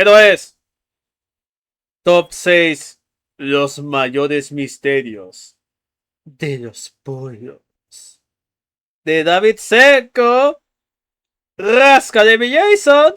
Pero es Top 6 los mayores misterios de los polos. De David Seco. Rasca de Jason.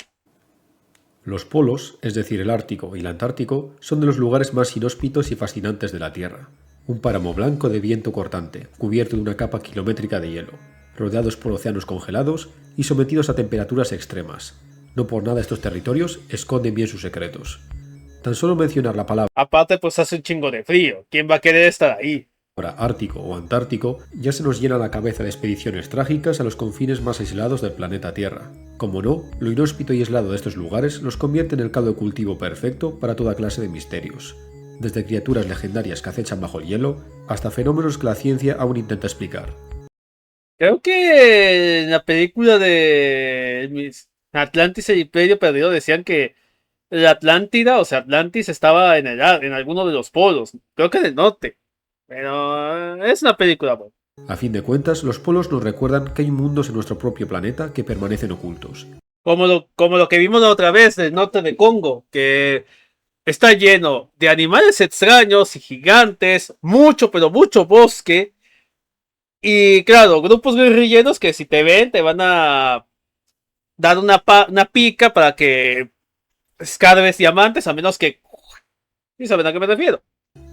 Los polos, es decir, el Ártico y el Antártico, son de los lugares más inhóspitos y fascinantes de la Tierra. Un páramo blanco de viento cortante, cubierto de una capa kilométrica de hielo, rodeados por océanos congelados y sometidos a temperaturas extremas. No por nada estos territorios esconden bien sus secretos. Tan solo mencionar la palabra Aparte, pues hace un chingo de frío. ¿Quién va a querer estar ahí? Ártico o Antártico ya se nos llena la cabeza de expediciones trágicas a los confines más aislados del planeta Tierra. Como no, lo inhóspito y aislado de estos lugares los convierte en el caldo de cultivo perfecto para toda clase de misterios. Desde criaturas legendarias que acechan bajo el hielo, hasta fenómenos que la ciencia aún intenta explicar. Creo que en la película de Atlantis el Imperio Perdido decían que la Atlántida, o sea, Atlantis estaba en alguno de los polos. Creo que en el norte. Pero es una película buena. A fin de cuentas, los polos nos recuerdan que hay mundos en nuestro propio planeta que permanecen ocultos. Como lo que vimos la otra vez del norte de Congo, que está lleno de animales extraños y gigantes, mucho, pero mucho bosque. Y claro, grupos guerrilleros que si te ven te van a dar una pica para que escarbes diamantes, a menos que... ¿Y saben a qué me refiero?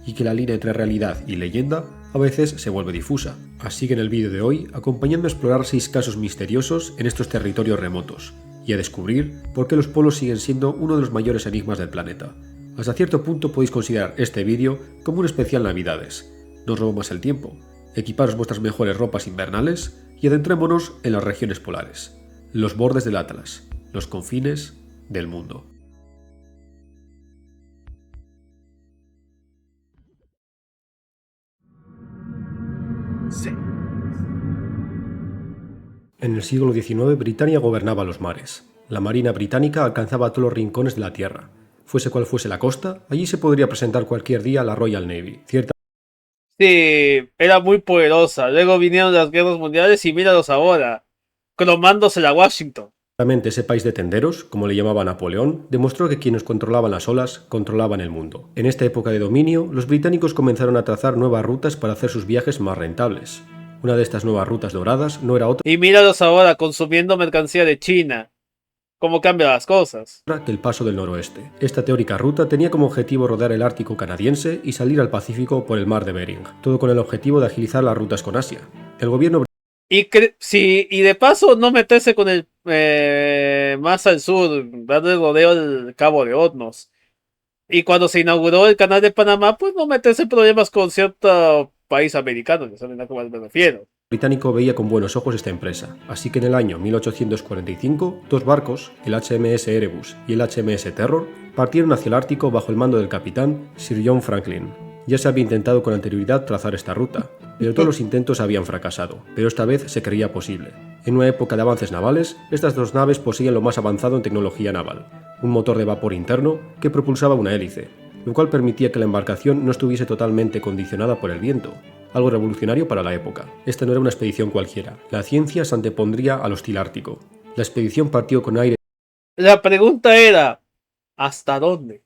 Y que la línea entre realidad y leyenda a veces se vuelve difusa. Así que en el vídeo de hoy, acompañadme a explorar 6 casos misteriosos en estos territorios remotos, y a descubrir por qué los polos siguen siendo uno de los mayores enigmas del planeta. Hasta cierto punto podéis considerar este vídeo como un especial Navidades. No os robo más el tiempo. Equiparos vuestras mejores ropas invernales y adentrémonos en las regiones polares, los bordes del Atlas, los confines del mundo. Sí. En el siglo XIX, Britania gobernaba los mares. La Marina británica alcanzaba todos los rincones de la tierra. Fuese cual fuese la costa, allí se podría presentar cualquier día la Royal Navy. Sí, era muy poderosa. Luego vinieron las guerras mundiales y míralos ahora, cromándose a Washington. Ciertamente ese país de tenderos, como le llamaba Napoleón, demostró que quienes controlaban las olas controlaban el mundo. En esta época de dominio, los británicos comenzaron a trazar nuevas rutas para hacer sus viajes más rentables. Una de estas nuevas rutas doradas no era otra Y míralos ahora consumiendo mercancía de China. ¿Cómo cambian las cosas? que el paso del noroeste. Esta teórica ruta tenía como objetivo rodear el Ártico canadiense y salir al Pacífico por el mar de Bering, todo con el objetivo de agilizar las rutas con Asia. El gobierno Y de paso no meterse con el más al sur, darle rodeo al Cabo de Hornos. Y cuando se inauguró el canal de Panamá, pues no meterse en problemas con cierto país americano, ya saben a qué me refiero. británico veía con buenos ojos esta empresa, así que en el año 1845, 2 barcos, el HMS Erebus y el HMS Terror, partieron hacia el Ártico bajo el mando del capitán Sir John Franklin. Ya se había intentado con anterioridad trazar esta ruta, pero todos los intentos habían fracasado, pero esta vez se creía posible. En una época de avances navales, estas 2 naves poseían lo más avanzado en tecnología naval, un motor de vapor interno que propulsaba una hélice, lo cual permitía que la embarcación no estuviese totalmente condicionada por el viento, algo revolucionario para la época. Esta no era una expedición cualquiera, la ciencia se antepondría al hostil ártico. La expedición partió con aire La pregunta era, ¿hasta dónde?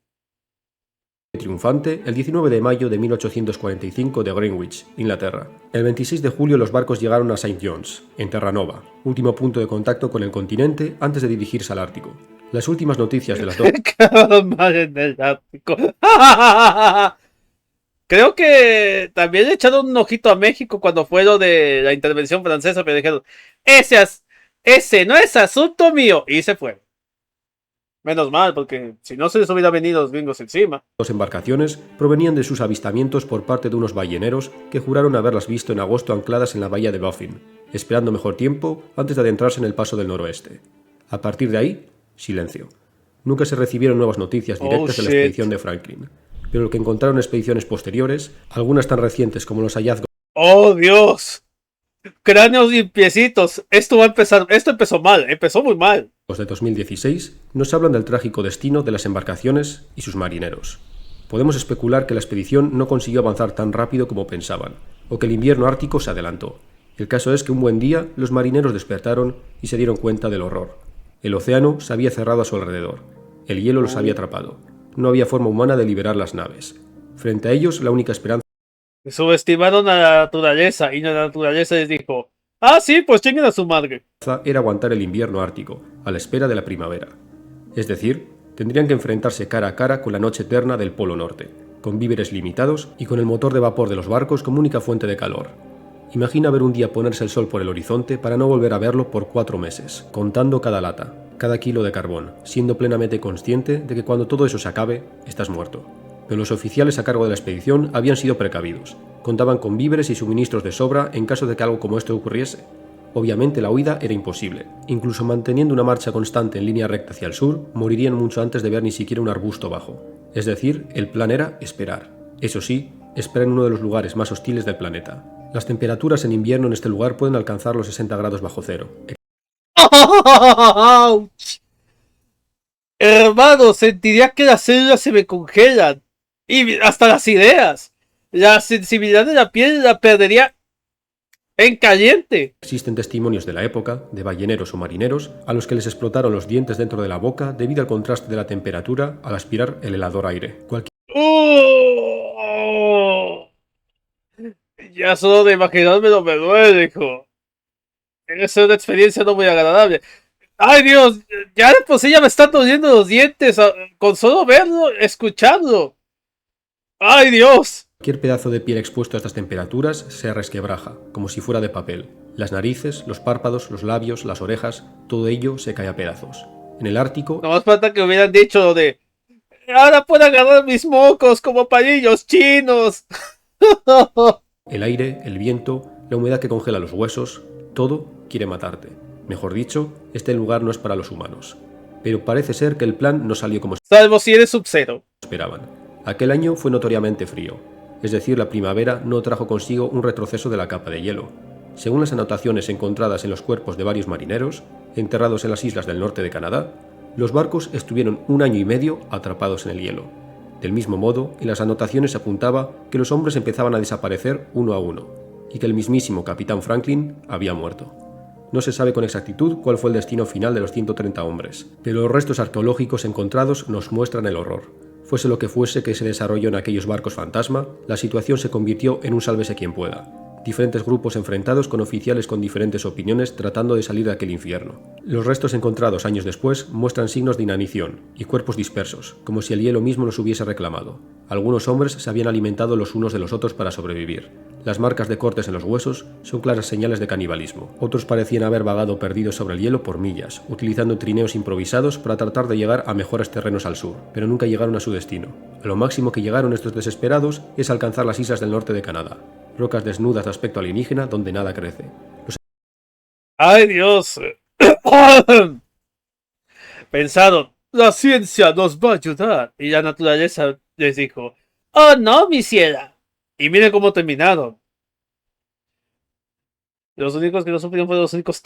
triunfante el 19 de mayo de 1845 de Greenwich, Inglaterra. El 26 de julio los barcos llegaron a St. John's, en Terranova, último punto de contacto con el continente antes de dirigirse al Ártico. Las últimas noticias de las dos Creo que también le echaron un ojito a México cuando fue lo de la intervención francesa, pero dijeron, ese no es asunto mío. Y se fue. Menos mal, porque si no se les hubiera venido los gringos encima. embarcaciones provenían de sus avistamientos por parte de unos balleneros que juraron haberlas visto en agosto ancladas en la bahía de Baffin, esperando mejor tiempo antes de adentrarse en el paso del noroeste. A partir de ahí, silencio. Nunca se recibieron nuevas noticias directas de la expedición de Franklin, pero lo que encontraron en expediciones posteriores, algunas tan recientes como los hallazgos ¡Oh, Dios! Cráneos limpiecitos. Esto empezó mal, empezó muy mal. de 2016, nos hablan del trágico destino de las embarcaciones y sus marineros. Podemos especular que la expedición no consiguió avanzar tan rápido como pensaban, o que el invierno ártico se adelantó. El caso es que un buen día los marineros despertaron y se dieron cuenta del horror. El océano se había cerrado a su alrededor. El hielo los había atrapado. No había forma humana de liberar las naves. Frente a ellos, la única esperanza Subestimaron a la naturaleza y la naturaleza les dijo: ah, sí, pues chinguen a su madre. era aguantar el invierno ártico, a la espera de la primavera. Es decir, tendrían que enfrentarse cara a cara con la noche eterna del Polo Norte, con víveres limitados y con el motor de vapor de los barcos como única fuente de calor. Imagina ver un día ponerse el sol por el horizonte para no volver a verlo por 4 meses, contando cada lata, cada kilo de carbón, siendo plenamente consciente de que cuando todo eso se acabe, estás muerto. Pero los oficiales a cargo de la expedición habían sido precavidos. Contaban con víveres y suministros de sobra en caso de que algo como esto ocurriese. Obviamente la huida era imposible. Incluso manteniendo una marcha constante en línea recta hacia el sur, morirían mucho antes de ver ni siquiera un arbusto bajo. Es decir, el plan era esperar. Eso sí, esperar en uno de los lugares más hostiles del planeta. Las temperaturas en invierno en este lugar pueden alcanzar los 60 grados bajo cero. ¡Auch! Hermano, sentiría que las células se me congelan. Y hasta las ideas. La sensibilidad de la piel la perdería en caliente. Existen testimonios de la época, de balleneros o marineros, a los que les explotaron los dientes dentro de la boca debido al contraste de la temperatura al aspirar el helador aire. Ya solo de imaginármelo me duele, hijo. Debe ser una experiencia no muy agradable. ¡Ay, Dios! Ya de por sí ya me están doliendo los dientes con solo verlo, escucharlo. ¡Ay, Dios! Cualquier pedazo de piel expuesto a estas temperaturas se resquebraja, como si fuera de papel. Las narices, los párpados, los labios, las orejas, todo ello se cae a pedazos. En el Ártico... No más falta que hubieran dicho lo de: ahora puedo agarrar mis mocos como palillos chinos. El aire, el viento, la humedad que congela los huesos, todo quiere matarte. Mejor dicho, este lugar no es para los humanos. Pero parece ser que el plan no salió como Salvo si eres Sub-Zero. esperaban. Aquel año fue notoriamente frío. Es decir, la primavera no trajo consigo un retroceso de la capa de hielo. Según las anotaciones encontradas en los cuerpos de varios marineros, enterrados en las islas del norte de Canadá, los barcos estuvieron 1 año y medio atrapados en el hielo. Del mismo modo, en las anotaciones se apuntaba que los hombres empezaban a desaparecer uno a uno, y que el mismísimo capitán Franklin había muerto. No se sabe con exactitud cuál fue el destino final de los 130 hombres, pero los restos arqueológicos encontrados nos muestran el horror. Fuese lo que fuese que se desarrolló en aquellos barcos fantasma, la situación se convirtió en un sálvese quien pueda. Diferentes grupos enfrentados con oficiales con diferentes opiniones tratando de salir de aquel infierno. Los restos encontrados años después muestran signos de inanición y cuerpos dispersos, como si el hielo mismo los hubiese reclamado. Algunos hombres se habían alimentado los unos de los otros para sobrevivir. Las marcas de cortes en los huesos son claras señales de canibalismo. Otros parecían haber vagado perdidos sobre el hielo por millas, utilizando trineos improvisados para tratar de llegar a mejores terrenos al sur, pero nunca llegaron a su destino. A lo máximo que llegaron estos desesperados es alcanzar las islas del norte de Canadá, rocas desnudas de aspecto alienígena donde nada crece. ¡Ay, Dios! Pensaron: la ciencia nos va a ayudar. Y la naturaleza les dijo: oh, no, mi ciela. Y miren cómo terminaron. Los únicos que no sufrieron fueron los únicos.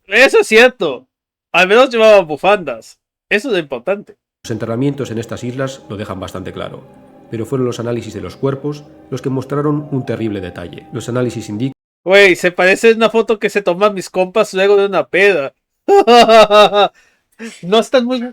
Eso es cierto. Al menos llevaban bufandas. Eso es lo importante. Los enterramientos en estas islas lo dejan bastante claro, pero fueron los análisis de los cuerpos los que mostraron un terrible detalle. Los análisis indican Güey, se parece a una foto que se toman mis compas luego de una peda. No están muy...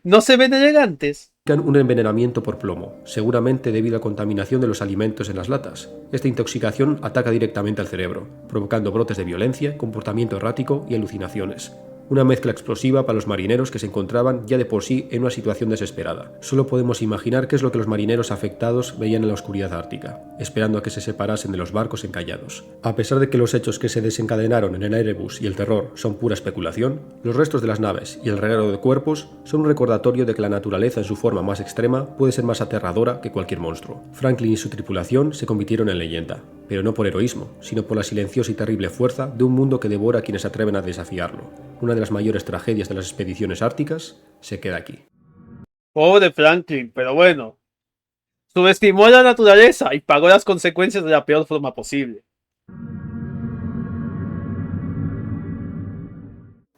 No se ven elegantes. un envenenamiento por plomo, seguramente debido a contaminación de los alimentos en las latas. Esta intoxicación ataca directamente al cerebro, provocando brotes de violencia, comportamiento errático y alucinaciones. Una mezcla explosiva para los marineros que se encontraban ya de por sí en una situación desesperada. Solo podemos imaginar qué es lo que los marineros afectados veían en la oscuridad ártica, esperando a que se separasen de los barcos encallados. A pesar de que los hechos que se desencadenaron en el Erebus y el Terror son pura especulación, los restos de las naves y el reguero de cuerpos son un recordatorio de que la naturaleza en su forma más extrema puede ser más aterradora que cualquier monstruo. Franklin y su tripulación se convirtieron en leyenda, pero no por heroísmo, sino por la silenciosa y terrible fuerza de un mundo que devora a quienes se atreven a desafiarlo. Una de las mayores tragedias de las expediciones árticas se queda aquí. Pobre Franklin, pero bueno. Subestimó a la naturaleza y pagó las consecuencias de la peor forma posible.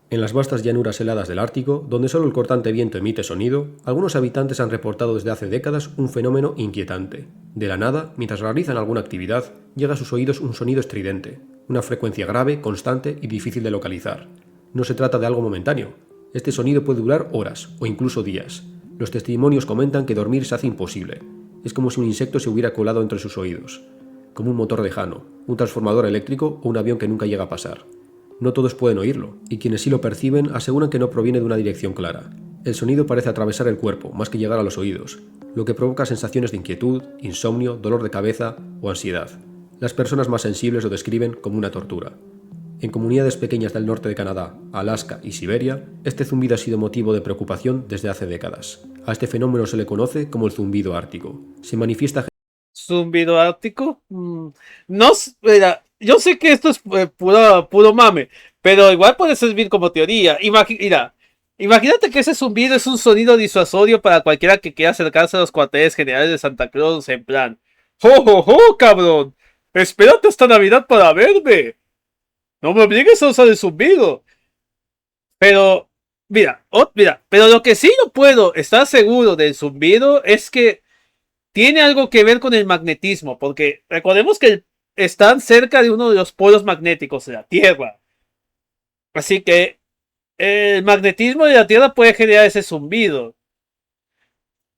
En las vastas llanuras heladas del Ártico, donde solo el cortante viento emite sonido, algunos habitantes han reportado desde hace décadas un fenómeno inquietante. De la nada, mientras realizan alguna actividad, llega a sus oídos un sonido estridente, una frecuencia grave, constante y difícil de localizar. No se trata de algo momentáneo. Este sonido puede durar horas o incluso días. Los testimonios comentan que dormir se hace imposible. Es como si un insecto se hubiera colado entre sus oídos, como un motor lejano, un transformador eléctrico o un avión que nunca llega a pasar. No todos pueden oírlo, y quienes sí lo perciben aseguran que no proviene de una dirección clara. El sonido parece atravesar el cuerpo, más que llegar a los oídos, lo que provoca sensaciones de inquietud, insomnio, dolor de cabeza o ansiedad. Las personas más sensibles lo describen como una tortura. En comunidades pequeñas del norte de Canadá, Alaska y Siberia, este zumbido ha sido motivo de preocupación desde hace décadas. A este fenómeno se le conoce como el zumbido ártico. Se manifiesta ¿Zumbido ártico? No, mira, yo sé que esto es puro mame, pero igual puede servir como teoría. Mira, imagínate que ese zumbido es un sonido disuasorio para cualquiera que quiera acercarse a los cuarteles generales de Santa Claus en plan: ¡Jo, jo, jo, cabrón! ¡Espérate hasta Navidad para verme! ¡No me obligues a usar el zumbido! Pero, mira, pero lo que sí no puedo estar seguro del zumbido es que tiene algo que ver con el magnetismo, porque recordemos que están cerca de uno de los polos magnéticos de la Tierra. Así que el magnetismo de la Tierra puede generar ese zumbido.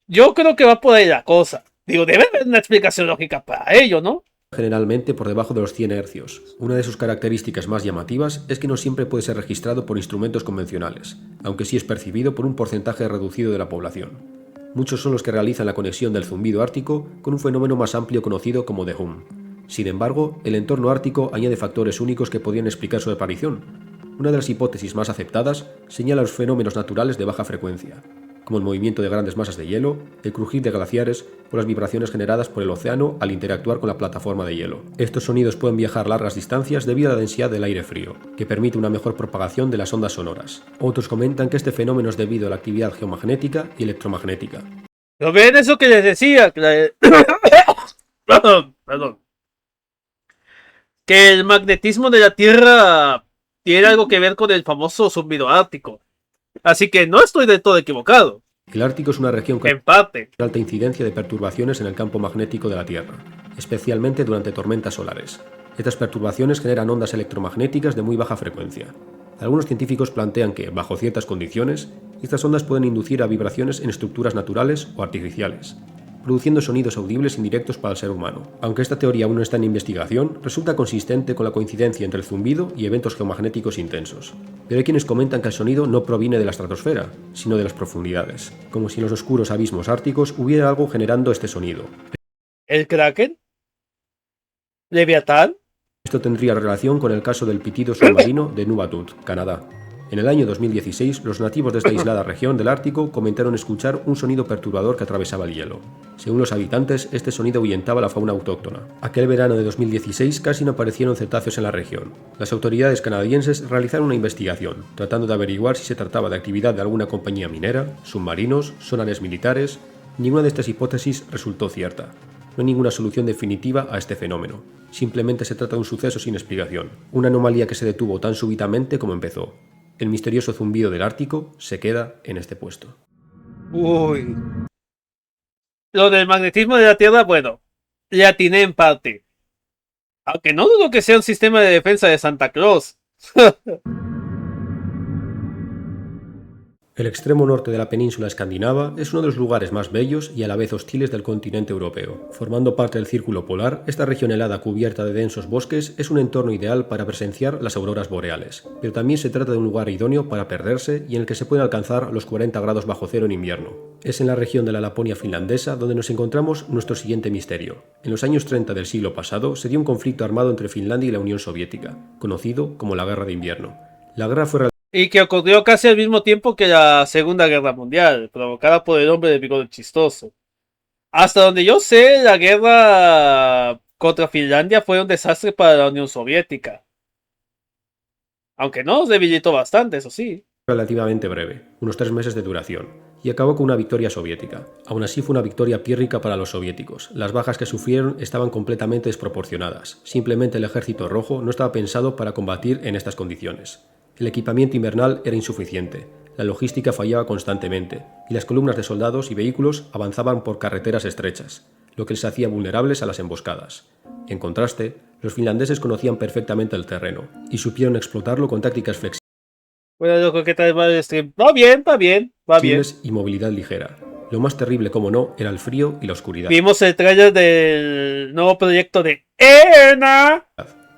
Yo creo que va por ahí la cosa. Digo, debe haber una explicación lógica para ello, ¿no? generalmente por debajo de los 100 Hz. Una de sus características más llamativas es que no siempre puede ser registrado por instrumentos convencionales, aunque sí es percibido por un porcentaje reducido de la población. Muchos son los que realizan la conexión del zumbido ártico con un fenómeno más amplio conocido como The Hum. Sin embargo, el entorno ártico añade factores únicos que podrían explicar su aparición. Una de las hipótesis más aceptadas señala los fenómenos naturales de baja frecuencia, como el movimiento de grandes masas de hielo, el crujir de glaciares o las vibraciones generadas por el océano al interactuar con la plataforma de hielo. Estos sonidos pueden viajar largas distancias debido a la densidad del aire frío, que permite una mejor propagación de las ondas sonoras. Otros comentan que este fenómeno es debido a la actividad geomagnética y electromagnética. ¿Lo ven eso que les decía? Perdón. Que el magnetismo de la Tierra tiene algo que ver con el famoso zumbido ártico. Así que no estoy del todo equivocado. El Ártico es una región con alta incidencia de perturbaciones en el campo magnético de la Tierra, especialmente durante tormentas solares. Estas perturbaciones generan ondas electromagnéticas de muy baja frecuencia. Algunos científicos plantean que, bajo ciertas condiciones, estas ondas pueden inducir a vibraciones en estructuras naturales o artificiales, produciendo sonidos audibles indirectos para el ser humano. Aunque esta teoría aún no está en investigación, resulta consistente con la coincidencia entre el zumbido y eventos geomagnéticos intensos. Pero hay quienes comentan que el sonido no proviene de la estratosfera, sino de las profundidades, como si en los oscuros abismos árticos hubiera algo generando este sonido. ¿El Kraken? ¿Leviatán? Esto tendría relación con el caso del pitido submarino de Nunatak, Canadá. En el año 2016, los nativos de esta aislada región del Ártico comentaron escuchar un sonido perturbador que atravesaba el hielo. Según los habitantes, este sonido ahuyentaba a la fauna autóctona. Aquel verano de 2016 casi no aparecieron cetáceos en la región. Las autoridades canadienses realizaron una investigación, tratando de averiguar si se trataba de actividad de alguna compañía minera, submarinos, sonares militares. Ninguna de estas hipótesis resultó cierta. No hay ninguna solución definitiva a este fenómeno. Simplemente se trata de un suceso sin explicación, una anomalía que se detuvo tan súbitamente como empezó. El misterioso zumbido del Ártico se queda en este puesto. Uy. Lo del magnetismo de la Tierra, bueno, le atiné en parte. Aunque no dudo que sea un sistema de defensa de Santa Claus. El extremo norte de la península escandinava es uno de los lugares más bellos y a la vez hostiles del continente europeo. Formando parte del círculo polar, esta región helada cubierta de densos bosques es un entorno ideal para presenciar las auroras boreales, pero también se trata de un lugar idóneo para perderse y en el que se pueden alcanzar los 40 grados bajo cero en invierno. Es en la región de la Laponia finlandesa donde nos encontramos nuestro siguiente misterio. En los años 30 del siglo pasado se dio un conflicto armado entre Finlandia y la Unión Soviética, conocido como la Guerra de Invierno. La guerra fue y que ocurrió casi al mismo tiempo que la Segunda Guerra Mundial, provocada por el hombre de bigote chistoso. Hasta donde yo sé, la guerra contra Finlandia fue un desastre para la Unión Soviética. Aunque no, debilitó bastante, eso sí. Relativamente breve, unos 3 meses de duración, y acabó con una victoria soviética. Aún así fue una victoria pírrica para los soviéticos. Las bajas que sufrieron estaban completamente desproporcionadas. Simplemente el ejército rojo no estaba pensado para combatir en estas condiciones. El equipamiento invernal era insuficiente, la logística fallaba constantemente, y las columnas de soldados y vehículos avanzaban por carreteras estrechas, lo que les hacía vulnerables a las emboscadas. En contraste, los finlandeses conocían perfectamente el terreno, y supieron explotarlo con tácticas flexibles. Bueno, loco, ¿qué tal va el stream? Va bien, va bien, va bien. y movilidad ligera. Lo más terrible, como no, era el frío y la oscuridad. Vimos el trailer del nuevo proyecto de ERNA.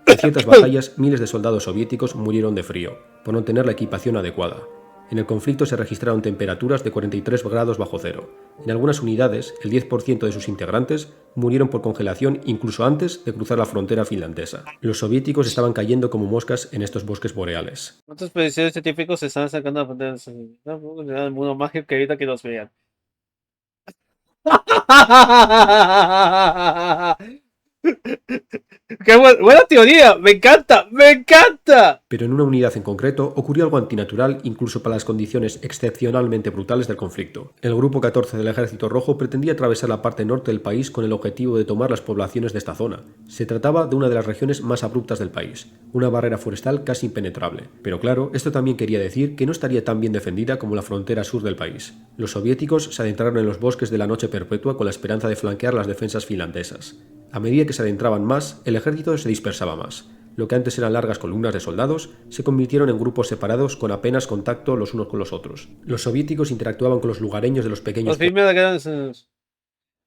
En ciertas batallas, miles de soldados soviéticos murieron de frío, por no tener la equipación adecuada. En el conflicto se registraron temperaturas de 43 grados bajo cero. En algunas unidades, el 10% de sus integrantes murieron por congelación incluso antes de cruzar la frontera finlandesa. Los soviéticos estaban cayendo como moscas en estos bosques boreales. Muchos expediciones científicos se están sacando a frontera del mundo mágico que evita que los vean. ¡Qué buena teoría! ¡Me encanta! ¡Me encanta! Pero en una unidad en concreto ocurrió algo antinatural incluso para las condiciones excepcionalmente brutales del conflicto. El Grupo 14 del Ejército Rojo pretendía atravesar la parte norte del país con el objetivo de tomar las poblaciones de esta zona. Se trataba de una de las regiones más abruptas del país, una barrera forestal casi impenetrable. Pero claro, esto también quería decir que no estaría tan bien defendida como la frontera sur del país. Los soviéticos se adentraron en los bosques de la noche perpetua con la esperanza de flanquear las defensas finlandesas. A medida que se adentraban más, el ejército se dispersaba más. Lo que antes eran largas columnas de soldados se convirtieron en grupos separados con apenas contacto los unos con los otros. Los soviéticos interactuaban con los lugareños de los pequeños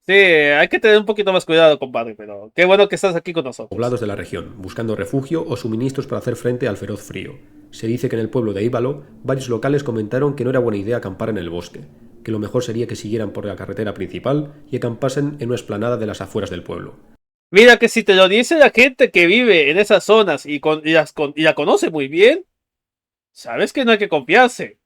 Sí, hay que tener un poquito más cuidado, compadre, pero qué bueno que estás aquí con nosotros. Poblados de la región, buscando refugio o suministros para hacer frente al feroz frío. Se dice que en el pueblo de Ivalo, varios locales comentaron que no era buena idea acampar en el bosque, que lo mejor sería que siguieran por la carretera principal y acampasen en una explanada de las afueras del pueblo. Mira que si te lo dice la gente que vive en esas zonas y la conoce muy bien, sabes que no hay que confiarse.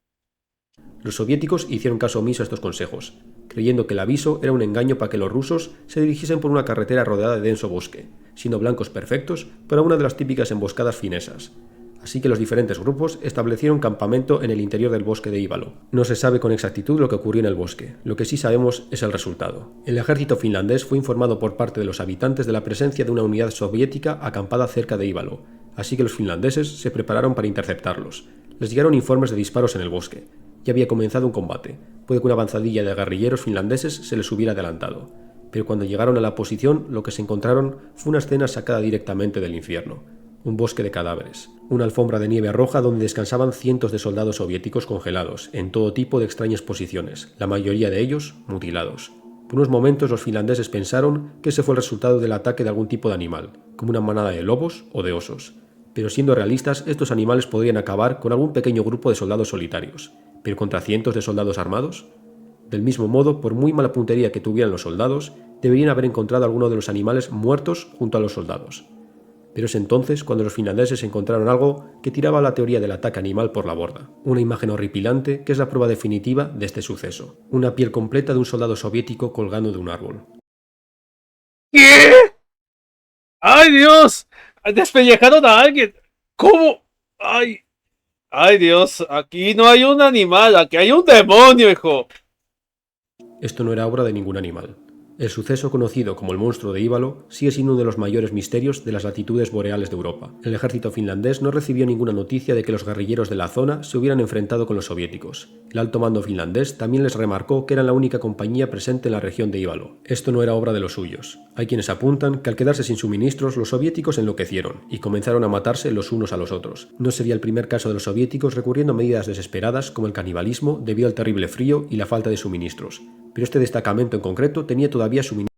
Los soviéticos hicieron caso omiso a estos consejos, creyendo que el aviso era un engaño para que los rusos se dirigiesen por una carretera rodeada de denso bosque, siendo blancos perfectos para una de las típicas emboscadas finesas. Así que los diferentes grupos establecieron campamento en el interior del bosque de Ivalo. No se sabe con exactitud lo que ocurrió en el bosque, lo que sí sabemos es el resultado. El ejército finlandés fue informado por parte de los habitantes de la presencia de una unidad soviética acampada cerca de Ivalo, así que los finlandeses se prepararon para interceptarlos. Les llegaron informes de disparos en el bosque. Ya había comenzado un combate. Puede que una avanzadilla de guerrilleros finlandeses se les hubiera adelantado. Pero cuando llegaron a la posición, lo que se encontraron fue una escena sacada directamente del infierno. Un bosque de cadáveres. Una alfombra de nieve roja donde descansaban cientos de soldados soviéticos congelados, en todo tipo de extrañas posiciones, la mayoría de ellos mutilados. Por unos momentos los finlandeses pensaron que ese fue el resultado del ataque de algún tipo de animal, como una manada de lobos o de osos. Pero siendo realistas, estos animales podrían acabar con algún pequeño grupo de soldados solitarios. ¿Pero contra cientos de soldados armados? Del mismo modo, por muy mala puntería que tuvieran los soldados, deberían haber encontrado alguno de los animales muertos junto a los soldados. Pero es entonces cuando los finlandeses encontraron algo que tiraba la teoría del ataque animal por la borda. Una imagen horripilante que es la prueba definitiva de este suceso. Una piel completa de un soldado soviético colgando de un árbol. ¿Qué? ¡Ay, Dios! Despellejaron a alguien. ¿Cómo? ¡Ay! ¡Ay, Dios! Aquí no hay un animal, aquí hay un demonio, hijo. Esto no era obra de ningún animal. El suceso conocido como el monstruo de Ivalo sigue siendo uno de los mayores misterios de las latitudes boreales de Europa. El ejército finlandés no recibió ninguna noticia de que los guerrilleros de la zona se hubieran enfrentado con los soviéticos. El alto mando finlandés también les remarcó que eran la única compañía presente en la región de Ivalo. Esto no era obra de los suyos. Hay quienes apuntan que al quedarse sin suministros los soviéticos enloquecieron y comenzaron a matarse los unos a los otros. No sería el primer caso de los soviéticos recurriendo a medidas desesperadas como el canibalismo debido al terrible frío y la falta de suministros. Pero este destacamento en concreto tenía todavía suministros.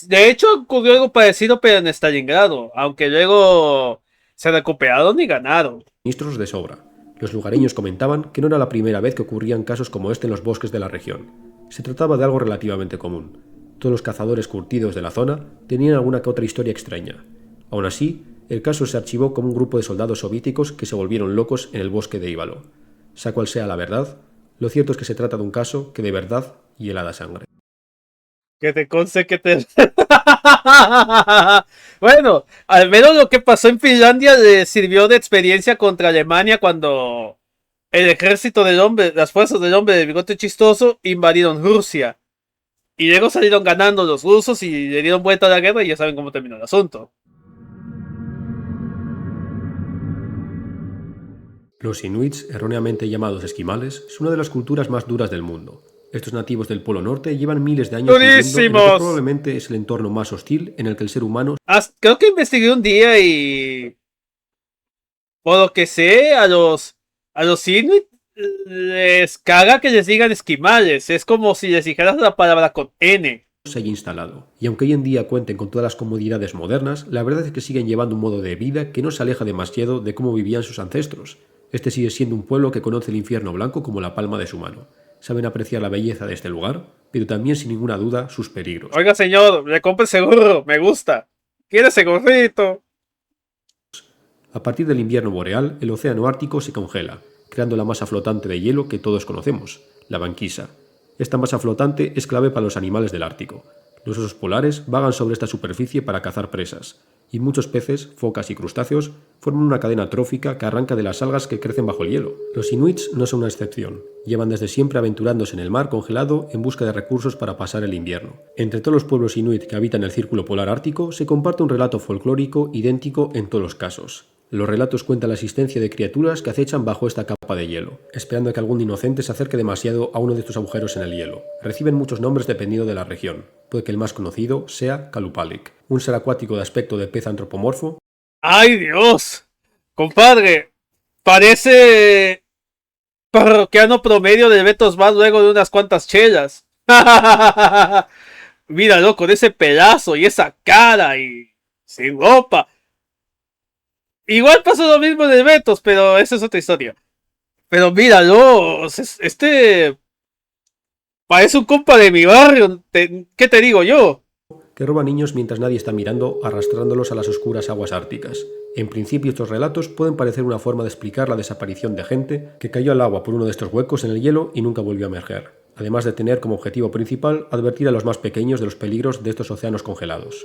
De hecho, ocurrió algo parecido, pero en Stalingrado, aunque luego se recuperaron y ganaron. De sobra. Los lugareños comentaban que no era la primera vez que ocurrían casos como este en los bosques de la región. Se trataba de algo relativamente común. Todos los cazadores curtidos de la zona tenían alguna que otra historia extraña. Aún así, el caso se archivó como un grupo de soldados soviéticos que se volvieron locos en el bosque de Ivalo. Sea cual sea la verdad, lo cierto es que se trata de un caso que de verdad hiela la sangre. Que te conste que te... Bueno, al menos lo que pasó en Finlandia le sirvió de experiencia contra Alemania cuando el ejército del hombre, las fuerzas del hombre de bigote chistoso invadieron Rusia. Y luego salieron ganando los rusos y le dieron vuelta a la guerra y ya saben cómo terminó el asunto. Los inuits, erróneamente llamados esquimales, son una de las culturas más duras del mundo. Estos nativos del Polo Norte llevan miles de años viviendo en el que probablemente es el entorno más hostil en el que el ser humano... Creo que investigué un día y... Por lo que sé, a A los Inuit les caga que les digan esquimales. Es como si les dijeras la palabra con N. Se haya instalado. Y aunque hoy en día cuenten con todas las comodidades modernas, la verdad es que siguen llevando un modo de vida que no se aleja demasiado de cómo vivían sus ancestros. Este sigue siendo un pueblo que conoce el infierno blanco como la palma de su mano. Saben apreciar la belleza de este lugar, pero también sin ninguna duda sus peligros. Oiga señor, le compre ese gorro, me gusta. ¿Quiere ese gorrito? A partir del invierno boreal, el océano Ártico se congela, creando la masa flotante de hielo que todos conocemos, la banquisa. Esta masa flotante es clave para los animales del Ártico. Los osos polares vagan sobre esta superficie para cazar presas, y muchos peces, focas y crustáceos forman una cadena trófica que arranca de las algas que crecen bajo el hielo. Los inuits no son una excepción. Llevan desde siempre aventurándose en el mar congelado en busca de recursos para pasar el invierno. Entre todos los pueblos inuit que habitan el círculo polar ártico se comparte un relato folclórico idéntico en todos los casos. Los relatos cuentan la existencia de criaturas que acechan bajo esta capa de hielo, esperando a que algún inocente se acerque demasiado a uno de estos agujeros en el hielo. Reciben muchos nombres dependiendo de la región. Puede que el más conocido sea Kalupalik, un ser acuático de aspecto de pez antropomorfo. ¡Ay, Dios! Compadre, parece parroquiano promedio de Betos más luego de unas cuantas chelas. Míralo con ese pedazo y esa cara y sin ropa. Igual pasó lo mismo en el Betos, pero esa es otra historia. Pero míralo, este parece un compa de mi barrio. ¿Qué te digo yo? Que roba niños mientras nadie está mirando, arrastrándolos a las oscuras aguas árticas. En principio, estos relatos pueden parecer una forma de explicar la desaparición de gente que cayó al agua por uno de estos huecos en el hielo y nunca volvió a emerger, además de tener como objetivo principal advertir a los más pequeños de los peligros de estos océanos congelados.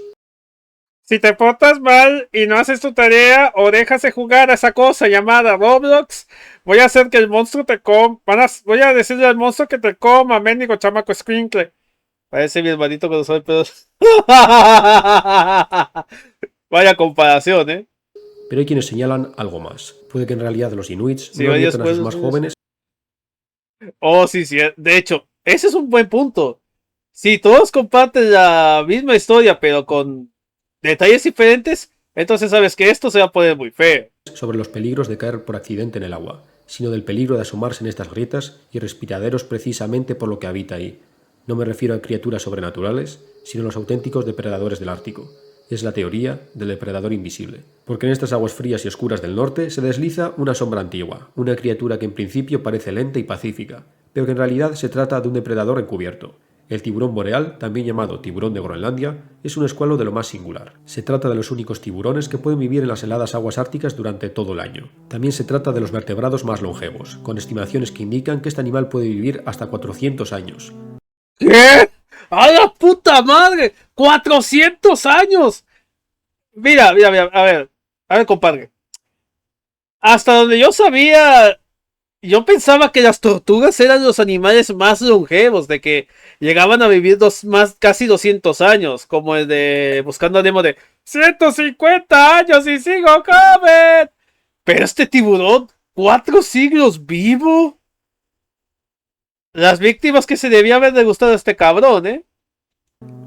Si te portas mal y no haces tu tarea o dejas de jugar a esa cosa llamada Roblox, voy a hacer que el monstruo te coma. Voy a decirle al monstruo que te coma, mendigo chamaco squinkle. Parece mi hermanito cuando soy pedos. Vaya comparación, ¿eh? Pero hay quienes señalan algo más. Puede que en realidad los inuits Sí, no adviertan a sus más jóvenes. Oh, sí, sí. De hecho, ese es un buen punto. Si todos comparten la misma historia, pero con detalles diferentes, entonces sabes que esto se va a poner muy feo. Sobre los peligros de caer por accidente en el agua, sino del peligro de asomarse en estas grietas y respiraderos precisamente por lo que habita ahí. No me refiero a criaturas sobrenaturales, sino a los auténticos depredadores del Ártico. Es la teoría del depredador invisible. Porque en estas aguas frías y oscuras del norte se desliza una sombra antigua, una criatura que en principio parece lenta y pacífica, pero que en realidad se trata de un depredador encubierto. El tiburón boreal, también llamado tiburón de Groenlandia, es un escualo de lo más singular. Se trata de los únicos tiburones que pueden vivir en las heladas aguas árticas durante todo el año. También se trata de los vertebrados más longevos, con estimaciones que indican que este animal puede vivir hasta 400 años. ¿Qué? ¡A la puta madre! ¡400 años! Mira, a ver, compadre. Hasta donde yo sabía, yo pensaba que las tortugas eran los animales más longevos, de que llegaban a vivir casi 200 años, como el de Buscando a Nemo de 150 años y sigo joven. Pero este tiburón, 4 siglos vivo. Las víctimas que se debía haber degustado a este cabrón, ¿eh?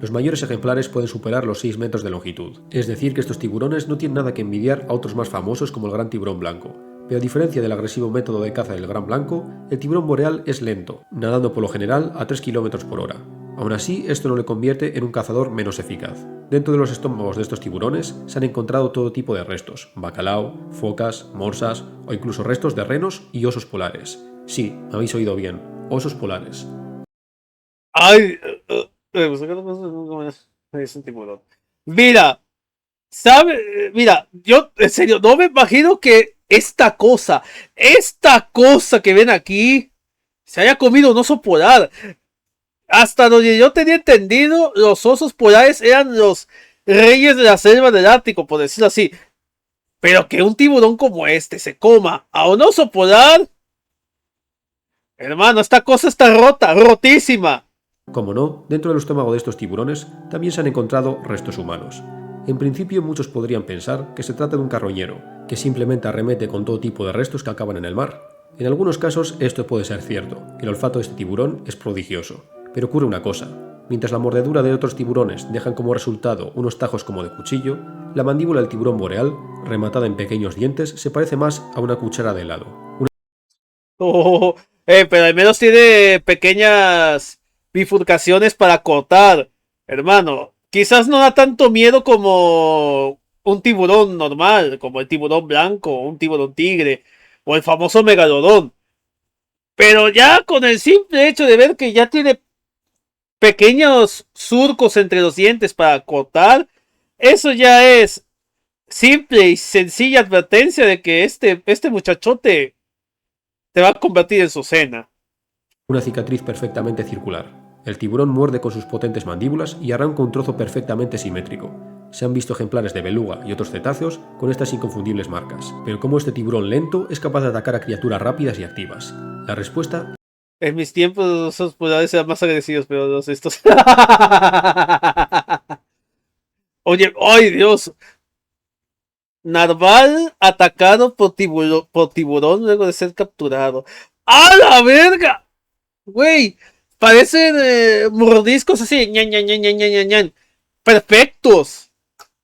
Los mayores ejemplares pueden superar los 6 metros de longitud, es decir que estos tiburones no tienen nada que envidiar a otros más famosos como el gran tiburón blanco. Pero a diferencia del agresivo método de caza del gran blanco, el tiburón boreal es lento, nadando por lo general a 3 km por hora. Aún así, esto no le convierte en un cazador menos eficaz. Dentro de los estómagos de estos tiburones se han encontrado todo tipo de restos, bacalao, focas, morsas o incluso restos de renos y osos polares. Sí, habéis oído bien, osos polares. Ay, es un tiburón. Mira, mira, yo en serio no me imagino que esta cosa que ven aquí se haya comido un oso polar. Hasta donde yo tenía entendido, los osos polares eran los reyes de la selva del Ártico, por decirlo así. Pero que un tiburón como este se coma a un oso polar, hermano, esta cosa está rota, rotísima. Como no, dentro del estómago de estos tiburones también se han encontrado restos humanos. En principio muchos podrían pensar que se trata de un carroñero, que simplemente arremete con todo tipo de restos que acaban en el mar. En algunos casos esto puede ser cierto, el olfato de este tiburón es prodigioso. Pero ocurre una cosa, mientras la mordedura de otros tiburones dejan como resultado unos tajos como de cuchillo, la mandíbula del tiburón boreal, rematada en pequeños dientes, se parece más a una cuchara de helado. Oh, pero al menos tiene pequeñas bifurcaciones para cortar, hermano. Quizás no da tanto miedo como un tiburón normal, como el tiburón blanco, un tiburón tigre, o el famoso megalodón. Pero ya con el simple hecho de ver que ya tiene pequeños surcos entre los dientes para cortar, eso ya es simple y sencilla advertencia de que este muchachote te va a convertir en su cena. Una cicatriz perfectamente circular. El tiburón muerde con sus potentes mandíbulas y arranca un trozo perfectamente simétrico. Se han visto ejemplares de beluga y otros cetáceos con estas inconfundibles marcas. Pero ¿cómo este tiburón lento es capaz de atacar a criaturas rápidas y activas? La respuesta... En mis tiempos esos polares eran más agresivos, pero los estos... Oye, ¡ay Dios! Narval atacado por tiburón luego de ser capturado. ¡A la verga! Güey, parecen mordiscos así. Ñan, ñan, ñan, ñan, ñan, ñan. Perfectos.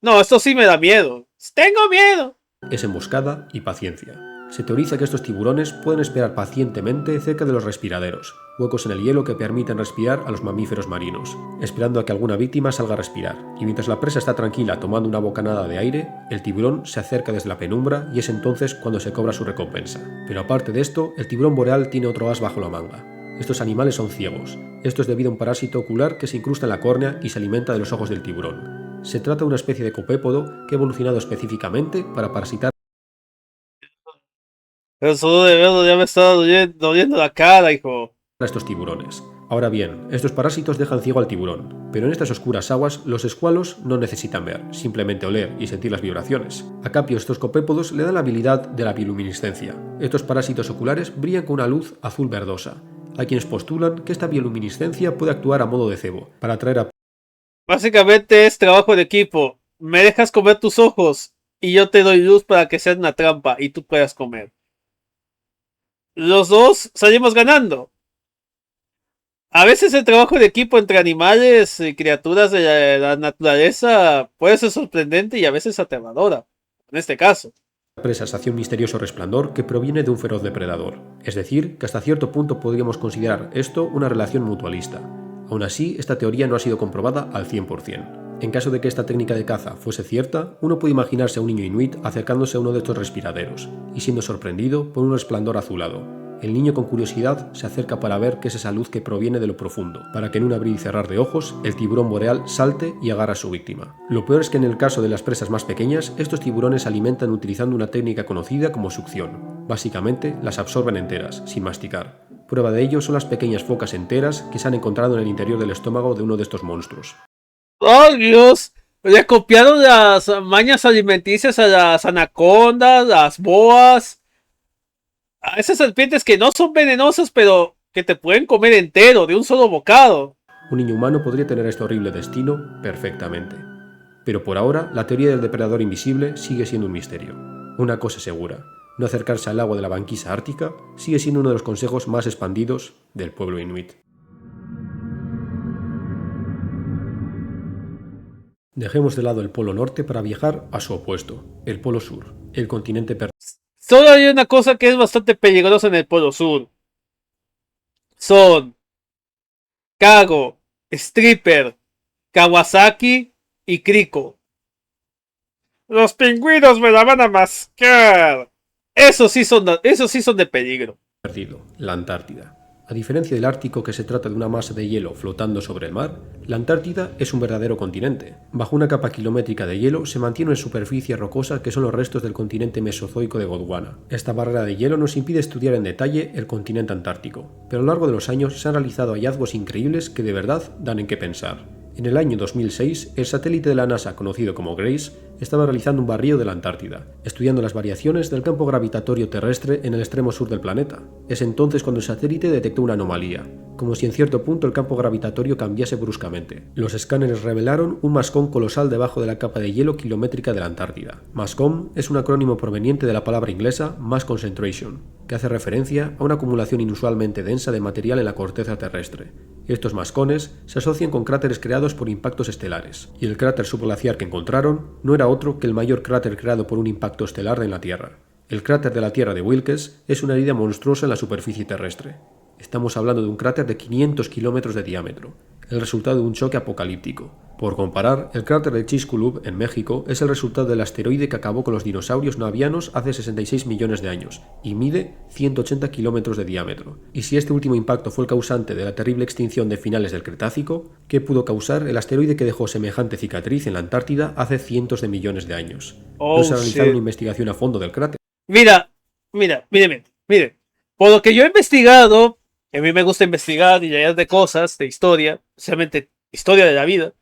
No, esto sí me da miedo. Tengo miedo. es emboscada y paciencia. Se teoriza que estos tiburones pueden esperar pacientemente cerca de los respiraderos, huecos en el hielo que permiten respirar a los mamíferos marinos, esperando a que alguna víctima salga a respirar, y mientras la presa está tranquila tomando una bocanada de aire, el tiburón se acerca desde la penumbra y es entonces cuando se cobra su recompensa. Pero aparte de esto, el tiburón boreal tiene otro as bajo la manga. Estos animales son ciegos. Esto es debido a un parásito ocular que se incrusta en la córnea y se alimenta de los ojos del tiburón. Se trata de una especie de copépodo que ha evolucionado específicamente para parasitar Pero solo de verlo ya me estaba doliendo la cara, hijo. a estos tiburones. Ahora bien, estos parásitos dejan ciego al tiburón, pero en estas oscuras aguas los escualos no necesitan ver, simplemente oler y sentir las vibraciones. A cambio, estos copépodos le dan la habilidad de la bioluminiscencia. Estos parásitos oculares brillan con una luz azul verdosa. Hay quienes postulan que esta bioluminiscencia puede actuar a modo de cebo, para atraer a... Básicamente es trabajo de equipo. Me dejas comer tus ojos y yo te doy luz para que sea una trampa y tú puedas comer. Los dos salimos ganando. A veces el trabajo de equipo entre animales y criaturas de la naturaleza puede ser sorprendente y a veces aterradora. En este caso. presas hacia un misterioso resplandor que proviene de un feroz depredador. Es decir, que hasta cierto punto podríamos considerar esto una relación mutualista. Aún así, esta teoría no ha sido comprobada al 100%. En caso de que esta técnica de caza fuese cierta, uno puede imaginarse a un niño inuit acercándose a uno de estos respiraderos y siendo sorprendido por un resplandor azulado. El niño con curiosidad se acerca para ver qué es esa luz que proviene de lo profundo, para que en un abrir y cerrar de ojos el tiburón boreal salte y agarre a su víctima. Lo peor es que en el caso de las presas más pequeñas, estos tiburones se alimentan utilizando una técnica conocida como succión. Básicamente, las absorben enteras, sin masticar. Prueba de ello son las pequeñas focas enteras que se han encontrado en el interior del estómago de uno de estos monstruos. ¡Oh, Dios! Le copiaron las mañas alimenticias a las anacondas, las boas. A esas serpientes que no son venenosas, pero que te pueden comer entero de un solo bocado. Un niño humano podría tener este horrible destino perfectamente. Pero por ahora, la teoría del depredador invisible sigue siendo un misterio. Una cosa es segura, no acercarse al agua de la banquisa ártica sigue siendo uno de los consejos más expandidos del pueblo inuit. Dejemos de lado el polo norte para viajar a su opuesto, el polo sur, el continente perdido. Solo hay una cosa que es bastante peligrosa en el Polo Sur. Son Kago, Stripper, Kawasaki y Kriko. Los pingüinos me la van a mascar. Esos sí son de peligro. La Antártida. A diferencia del Ártico, que se trata de una masa de hielo flotando sobre el mar, la Antártida es un verdadero continente. Bajo una capa kilométrica de hielo se mantiene una superficie rocosa que son los restos del continente mesozoico de Gondwana. Esta barrera de hielo nos impide estudiar en detalle el continente antártico, pero a lo largo de los años se han realizado hallazgos increíbles que de verdad dan en qué pensar. En el año 2006, el satélite de la NASA conocido como GRACE estaba realizando un barrido de la Antártida, estudiando las variaciones del campo gravitatorio terrestre en el extremo sur del planeta. Es entonces cuando el satélite detectó una anomalía, como si en cierto punto el campo gravitatorio cambiase bruscamente. Los escáneres revelaron un mascón colosal debajo de la capa de hielo kilométrica de la Antártida. Mascón es un acrónimo proveniente de la palabra inglesa mass concentration, que hace referencia a una acumulación inusualmente densa de material en la corteza terrestre. Estos mascones se asocian con cráteres creados por impactos estelares, y el cráter subglaciar que encontraron no era otro que el mayor cráter creado por un impacto estelar en la Tierra. El cráter de la Tierra de Wilkes es una herida monstruosa en la superficie terrestre. Estamos hablando de un cráter de 500 kilómetros de diámetro, el resultado de un choque apocalíptico. Por comparar, el cráter de Chicxulub en México es el resultado del asteroide que acabó con los dinosaurios navianos hace 66 millones de años y mide 180 kilómetros de diámetro. Y si este último impacto fue el causante de la terrible extinción de finales del Cretácico, ¿qué pudo causar el asteroide que dejó semejante cicatriz en la Antártida hace cientos de millones de años? ¿No se ha realizado una investigación a fondo del cráter? Mire. Por lo que yo he investigado, a mí me gusta investigar y leer de cosas, de historia, especialmente historia de la vida.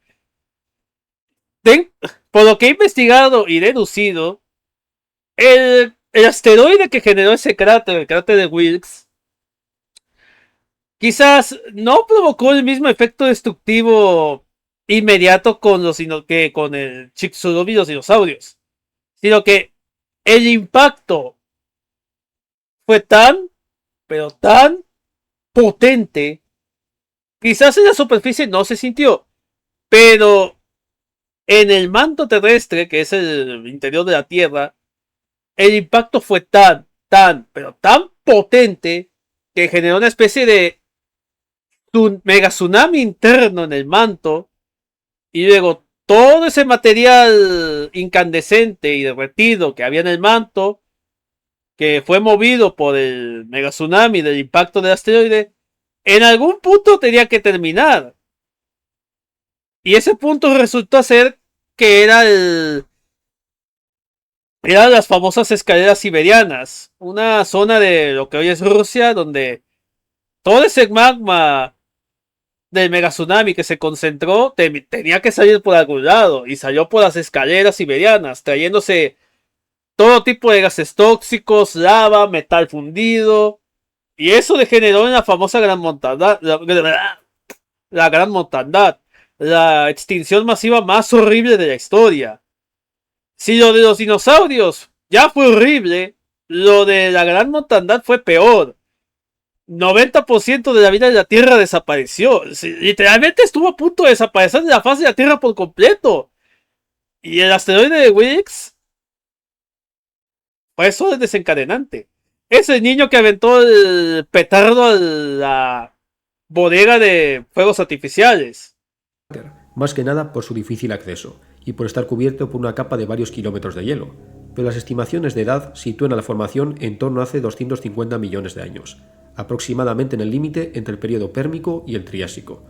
Por lo que he investigado y deducido, el asteroide que generó ese cráter, el cráter de Wilkes, quizás no provocó el mismo efecto destructivo inmediato que con el Chicxulub y los dinosaurios, sino que el impacto fue pero tan potente, quizás en la superficie no se sintió, pero en el manto terrestre, que es el interior de la Tierra, el impacto fue pero tan potente que generó una especie de mega tsunami interno en el manto, y luego todo ese material incandescente y derretido que había en el manto, que fue movido por el mega tsunami del impacto del asteroide, en algún punto tenía que terminar. Y ese punto resultó ser que eran las famosas escaleras siberianas, una zona de lo que hoy es Rusia, donde todo ese magma del mega tsunami que se concentró tenía que salir por algún lado, y salió por las escaleras siberianas, trayéndose todo tipo de gases tóxicos, lava, metal fundido, y eso degeneró en la famosa Gran Mortandad, la Gran Mortandad, la extinción masiva más horrible de la historia. Si lo de los dinosaurios ya fue horrible, lo de la Gran Mortandad fue peor. 90% de la vida de la Tierra desapareció. Literalmente estuvo a punto de desaparecer de la faz de la Tierra por completo. Y el asteroide de Wilkes fue eso desencadenante. Ese niño que aventó el petardo a la bodega de fuegos artificiales. Más que nada por su difícil acceso y por estar cubierto por una capa de varios kilómetros de hielo, pero las estimaciones de edad sitúan a la formación en torno a hace 250 millones de años, aproximadamente en el límite entre el periodo Pérmico y el Triásico.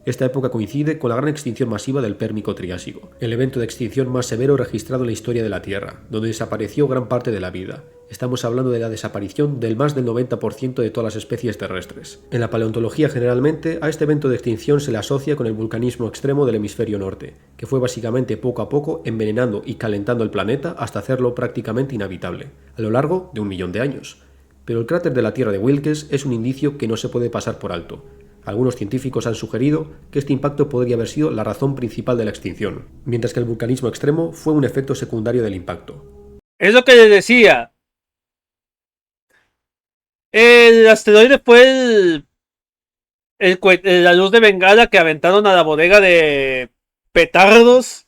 Esta época coincide con la gran extinción masiva del Pérmico-Triásico, el evento de extinción más severo registrado en la historia de la Tierra, donde desapareció gran parte de la vida. Estamos hablando de la desaparición del más del 90% de todas las especies terrestres. En la paleontología generalmente a este evento de extinción se le asocia con el vulcanismo extremo del hemisferio norte, que fue básicamente poco a poco envenenando y calentando el planeta hasta hacerlo prácticamente inhabitable, a lo largo de 1 millón de años. Pero el cráter de la Tierra de Wilkes es un indicio que no se puede pasar por alto. Algunos científicos han sugerido que este impacto podría haber sido la razón principal de la extinción, mientras que el vulcanismo extremo fue un efecto secundario del impacto. Es lo que les decía. El asteroide fue la luz de bengala que aventaron a la bodega de petardos,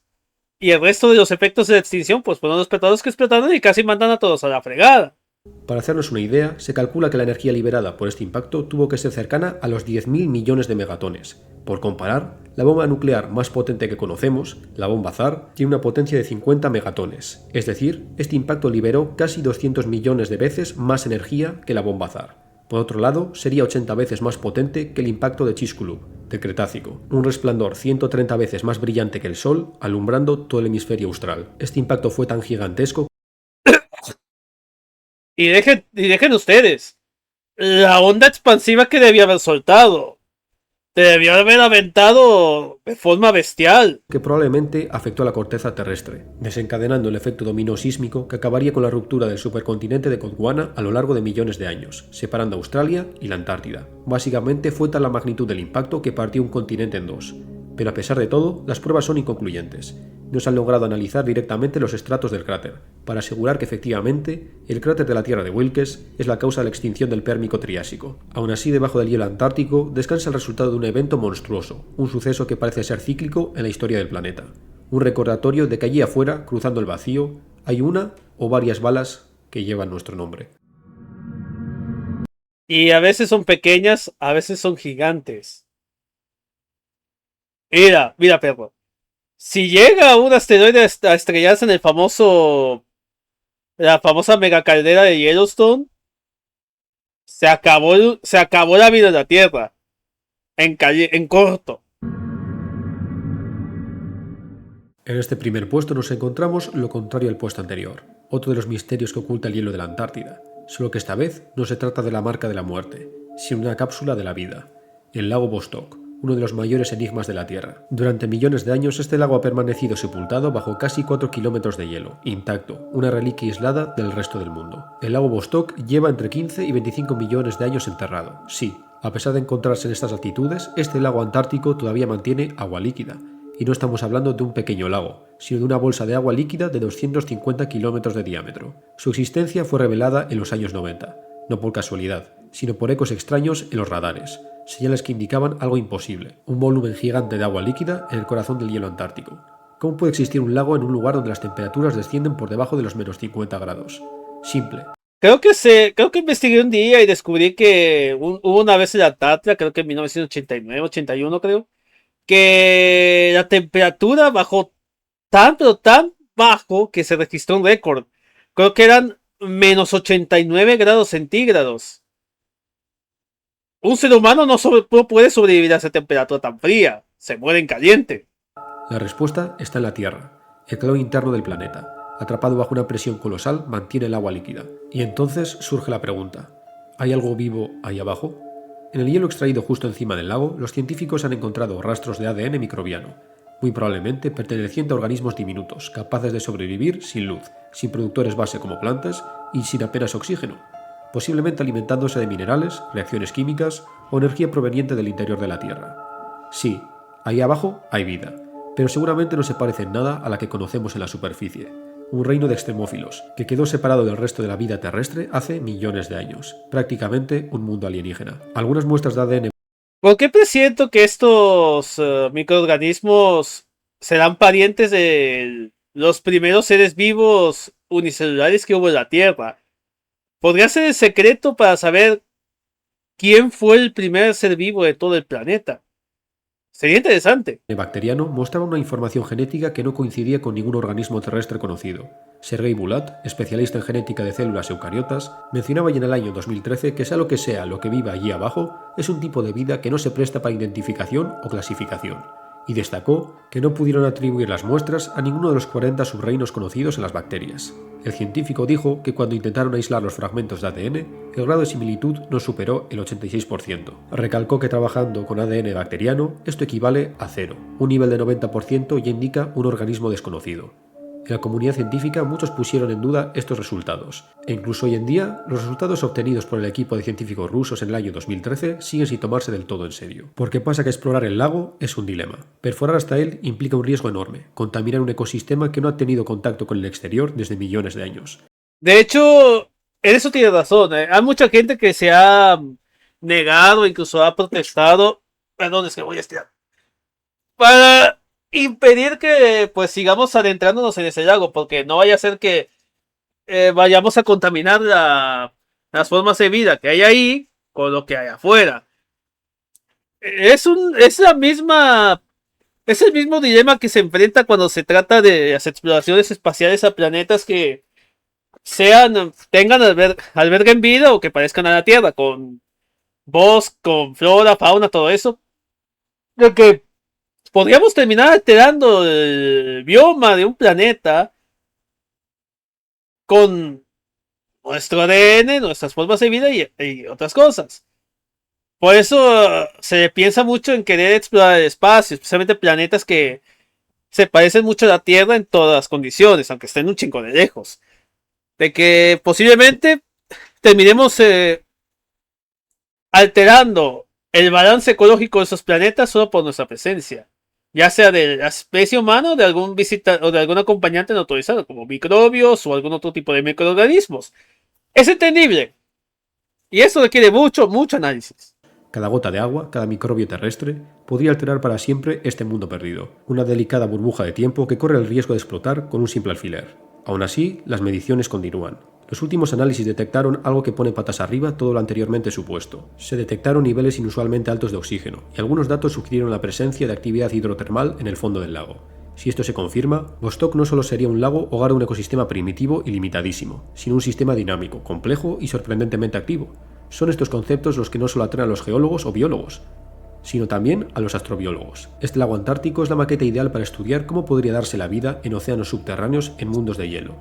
y el resto de los efectos de la extinción pues fueron los petardos que explotaron y casi mandan a todos a la fregada. Para hacernos una idea, se calcula que la energía liberada por este impacto tuvo que ser cercana a los 10.000 millones de megatones. Por comparar, la bomba nuclear más potente que conocemos, la bomba Tsar, tiene una potencia de 50 megatones, es decir, este impacto liberó casi 200 millones de veces más energía que la bomba Tsar. Por otro lado, sería 80 veces más potente que el impacto de Chicxulub, del Cretácico, un resplandor 130 veces más brillante que el Sol, alumbrando todo el hemisferio austral. Este impacto fue tan gigantesco. Y dejen ustedes, la onda expansiva que debía haber soltado. Debió haber aventado de forma bestial. Que probablemente afectó a la corteza terrestre, desencadenando el efecto dominó sísmico que acabaría con la ruptura del supercontinente de Gondwana a lo largo de millones de años, separando Australia y la Antártida. Básicamente fue tal la magnitud del impacto que partió un continente en dos. Pero a pesar de todo, las pruebas son inconcluyentes. No se han logrado analizar directamente los estratos del cráter, para asegurar que efectivamente el cráter de la Tierra de Wilkes es la causa de la extinción del Pérmico-Triásico. Aún así, debajo del hielo antártico descansa el resultado de un evento monstruoso, un suceso que parece ser cíclico en la historia del planeta. Un recordatorio de que allí afuera, cruzando el vacío, hay una o varias balas que llevan nuestro nombre. Y a veces son pequeñas, a veces son gigantes. Mira, perro. Si llega un asteroide a estrellarse en la famosa megacaldera de Yellowstone, se acabó la vida de la Tierra. En corto. En este primer puesto nos encontramos lo contrario al puesto anterior, otro de los misterios que oculta el hielo de la Antártida, solo que esta vez no se trata de la marca de la muerte, sino una cápsula de la vida, el lago Vostok, uno de los mayores enigmas de la Tierra. Durante millones de años este lago ha permanecido sepultado bajo casi 4 kilómetros de hielo, intacto, una reliquia aislada del resto del mundo. El lago Vostok lleva entre 15 y 25 millones de años enterrado. Sí, a pesar de encontrarse en estas altitudes, este lago antártico todavía mantiene agua líquida. Y no estamos hablando de un pequeño lago, sino de una bolsa de agua líquida de 250 kilómetros de diámetro. Su existencia fue revelada en los años 90, no por casualidad, sino por ecos extraños en los radares, señales que indicaban algo imposible, un volumen gigante de agua líquida en el corazón del hielo antártico. ¿Cómo puede existir un lago en un lugar donde las temperaturas descienden por debajo de los menos 50 grados? Simple. Creo que investigué un día y descubrí que hubo una vez en la Antártida, creo que en 1989, 81 creo, que la temperatura bajó tan pero tan bajo que se registró un récord. Creo que eran menos 89 grados centígrados. Un ser humano no puede sobrevivir a esa temperatura tan fría. Se muere en caliente. La respuesta está en la Tierra, el calor interno del planeta. Atrapado bajo una presión colosal, mantiene el agua líquida. Y entonces surge la pregunta: ¿hay algo vivo ahí abajo? En el hielo extraído justo encima del lago, los científicos han encontrado rastros de ADN microbiano, muy probablemente perteneciente a organismos diminutos, capaces de sobrevivir sin luz, sin productores base como plantas y sin apenas oxígeno, posiblemente alimentándose de minerales, reacciones químicas o energía proveniente del interior de la Tierra. Sí, ahí abajo hay vida, pero seguramente no se parece en nada a la que conocemos en la superficie. Un reino de extremófilos, que quedó separado del resto de la vida terrestre hace millones de años, prácticamente un mundo alienígena. Algunas muestras de ADN. ¿Por qué presiento que estos microorganismos serán parientes de los primeros seres vivos unicelulares que hubo en la Tierra? ¿Podría ser el secreto para saber quién fue el primer ser vivo de todo el planeta? Sería interesante. Bacteriano mostraba una información genética que no coincidía con ningún organismo terrestre conocido. Sergei Bulat, especialista en genética de células eucariotas, mencionaba ya en el año 2013 que sea lo que viva allí abajo, es un tipo de vida que no se presta para identificación o clasificación, y destacó que no pudieron atribuir las muestras a ninguno de los 40 subreinos conocidos en las bacterias. El científico dijo que cuando intentaron aislar los fragmentos de ADN, el grado de similitud no superó el 86%. Recalcó que trabajando con ADN bacteriano, esto equivale a cero. Un nivel de 90% ya indica un organismo desconocido. En la comunidad científica muchos pusieron en duda estos resultados, e incluso hoy en día los resultados obtenidos por el equipo de científicos rusos en el año 2013 siguen sin tomarse del todo en serio. Porque pasa que explorar el lago es un dilema. Perforar hasta él implica un riesgo enorme, contaminar un ecosistema que no ha tenido contacto con el exterior desde millones de años. De hecho, en eso tiene razón. Hay mucha gente que se ha negado, incluso ha protestado. Perdón, es que voy a estirar. Para impedir que pues sigamos adentrándonos en ese lago, porque no vaya a ser que vayamos a contaminar las formas de vida que hay ahí con lo que hay afuera. Es el mismo dilema que se enfrenta cuando se trata de las exploraciones espaciales a planetas que alberguen vida o que parezcan a la Tierra, con bosque, con flora, fauna, todo eso. Lo que podríamos terminar alterando el bioma de un planeta con nuestro ADN, nuestras formas de vida y otras cosas. Por eso se piensa mucho en querer explorar el espacio, especialmente planetas que se parecen mucho a la Tierra en todas las condiciones, aunque estén un chingo de lejos. De que posiblemente terminemos alterando el balance ecológico de esos planetas solo por nuestra presencia, ya sea de la especie humana o de algún o de algún acompañante no autorizado, como microbios o algún otro tipo de microorganismos. Es entendible. Y eso requiere mucho análisis. Cada gota de agua, cada microbio terrestre, podría alterar para siempre este mundo perdido, una delicada burbuja de tiempo que corre el riesgo de explotar con un simple alfiler. Aún así, las mediciones continúan. Los últimos análisis detectaron algo que pone patas arriba todo lo anteriormente supuesto. Se detectaron niveles inusualmente altos de oxígeno, y algunos datos sugirieron la presencia de actividad hidrotermal en el fondo del lago. Si esto se confirma, Vostok no solo sería un lago hogar de un ecosistema primitivo y limitadísimo, sino un sistema dinámico, complejo y sorprendentemente activo. Son estos conceptos los que no solo atraen a los geólogos o biólogos, sino también a los astrobiólogos. Este lago antártico es la maqueta ideal para estudiar cómo podría darse la vida en océanos subterráneos en mundos de hielo.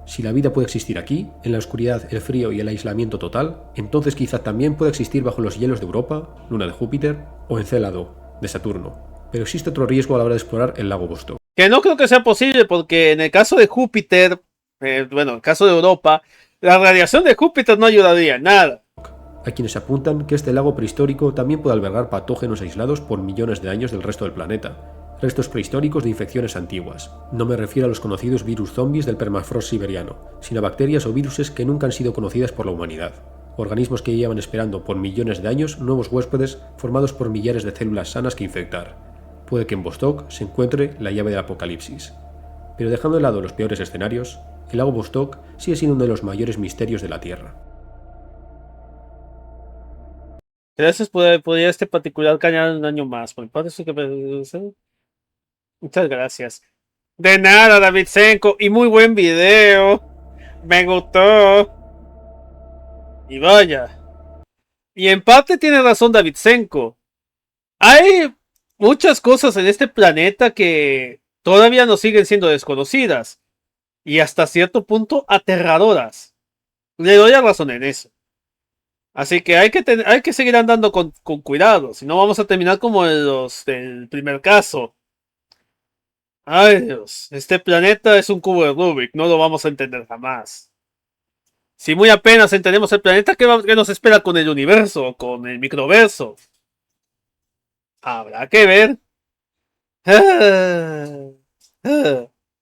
Si la vida puede existir aquí, en la oscuridad, el frío y el aislamiento total, entonces quizá también pueda existir bajo los hielos de Europa, Luna de Júpiter o Encélado, de Saturno. Pero existe otro riesgo a la hora de explorar el lago Vostok. Que no creo que sea posible porque en el caso de Júpiter, en el caso de Europa, la radiación de Júpiter no ayudaría en nada. Hay quienes apuntan que este lago prehistórico también puede albergar patógenos aislados por millones de años del resto del planeta, restos prehistóricos de infecciones antiguas. No me refiero a los conocidos virus zombies del permafrost siberiano, sino a bacterias o viruses que nunca han sido conocidas por la humanidad. Organismos que llevan esperando por millones de años nuevos huéspedes formados por millares de células sanas que infectar. Puede que en Vostok se encuentre la llave del apocalipsis. Pero dejando de lado los peores escenarios, el lago Vostok sigue siendo uno de los mayores misterios de la Tierra. Gracias por apoyar este particular canal un año más. Por mi parte, muchas gracias. De nada, David Senko. Y muy buen video. Me gustó. Y vaya. Y en parte tiene razón David Senko. Hay muchas cosas en este planeta que todavía nos siguen siendo desconocidas. Y hasta cierto punto aterradoras. Le doy la razón en eso. Así que hay que seguir andando con cuidado. Si no vamos a terminar como los del primer caso. Ay Dios, este planeta es un cubo de Rubik, no lo vamos a entender jamás. Si muy apenas entendemos el planeta, ¿qué nos espera con el universo, con el microverso? Habrá que ver.